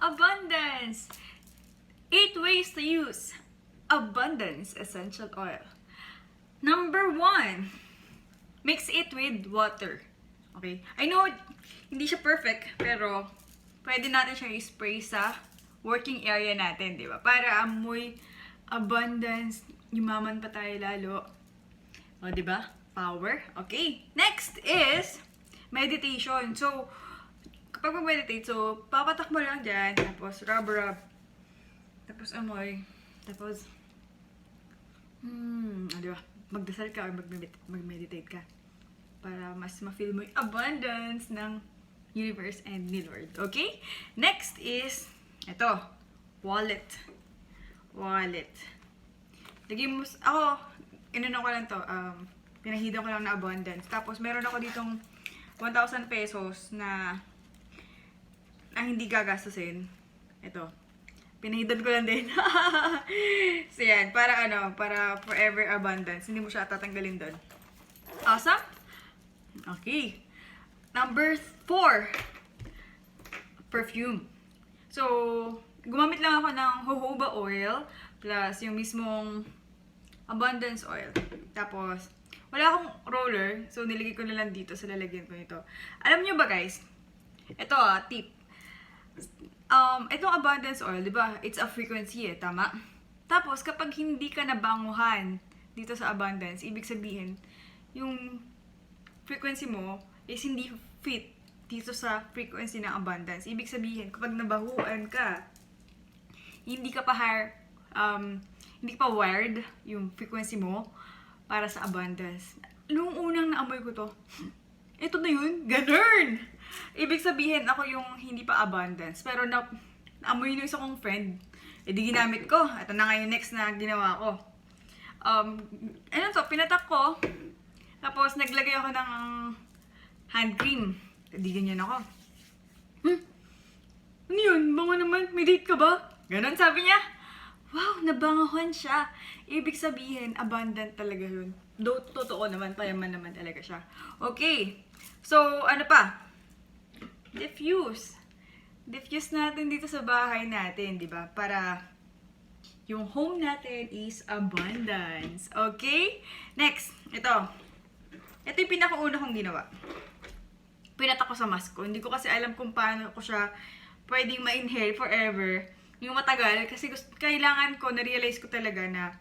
abundance. 8 ways to use abundance essential oil. Number 1, mix it with water. Okay? I know, hindi siya perfect, pero pwede natin siya i-spray sa working area natin, di ba? Para amoy abundance, yumaman pa tayo lalo. O, di ba? Power. Okay. Next is meditation. So, kapag mag-meditate, so, papatak mo lang dyan, tapos rub, tapos amoy, tapos, di ba? Magdasal ka or mag-meditate ka para mas ma-feel mo yung abundance ng universe and ni Lord. Okay? Next is, ito, wallet. Lagyan mo, ako, inano ko lang to, pinahidan ko lang na abundance. Tapos, meron ako ditong 1,000 pesos na hindi gagastusin. Ito. Pinahidan ko lang din. So, yan. Para para forever abundance. Hindi mo siya tatanggalin doon. Awesome? Okay. Number 4. Perfume. So, gumamit lang ako ng jojoba oil plus yung mismong abundance oil. Tapos, wala akong roller. So, nilagay ko na lang dito sa lalagyan ko nito. Alam nyo ba guys? Ito tip. Itong abundance oil, di ba? It's a frequency tama? Tapos, kapag hindi ka nabanguhan dito sa abundance, ibig sabihin, yung frequency mo is hindi fit dito sa frequency ng abundance. Ibig sabihin, kapag nabahuan ka, hindi ka pa hindi pa wired yung frequency mo para sa abundance. Nung unang naamoy ko to, ito na yun, ganun! Ibig sabihin, ako yung hindi pa abundance. Pero naamoy nung isa kong friend, di ginamit ko. Ito na nga yung next na ginawa ko. Pinatak ko. Tapos, naglagay ako ng hand cream. Di ganyan ako. Ano yun? Bango naman. May date ka ba? Ganon sabi niya. Wow, nabangahan siya. Ibig sabihin, abundant talaga yun. Totoo naman, payaman naman talaga siya. Okay. So, ano pa? Diffuse. Diffuse natin dito sa bahay natin, di ba? Para yung home natin is abundance. Okay? Next, ito. Ito yung pinakauna kong ginawa. Pinatak ko sa mask ko. Hindi ko kasi alam kung paano ko siya pwedeng ma-inhale forever. Yung matagal. Kasi kailangan ko, na-realize ko talaga na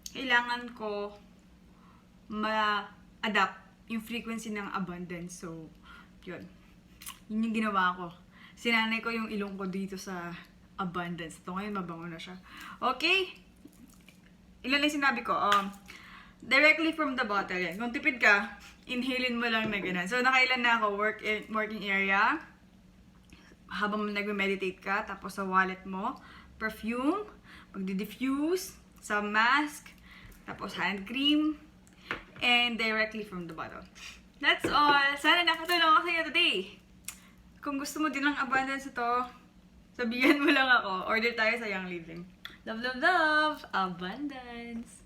kailangan ko ma-adapt yung frequency ng abundance. So, yun. Yun yung ginawa ko. Sinanay ko yung ilong ko dito sa abundance. Ito ngayon, mabango na siya. Okay? Ilan lang sinabi ko? Directly from the bottle. Yan. Kung tipid ka, inhalin mo lang na ganun. So, nakailan na ako? Working area. Habang nagme-meditate ka. Tapos sa wallet mo. Perfume. Magdi-diffuse. Sa mask. Tapos hand cream. And directly from the bottle. That's all. Sana nakatulong ako sa iyo today. Kung gusto mo din ng abundance ito, sabihan mo lang ako. Order tayo sa Young Living. Love, love, love! Abundance!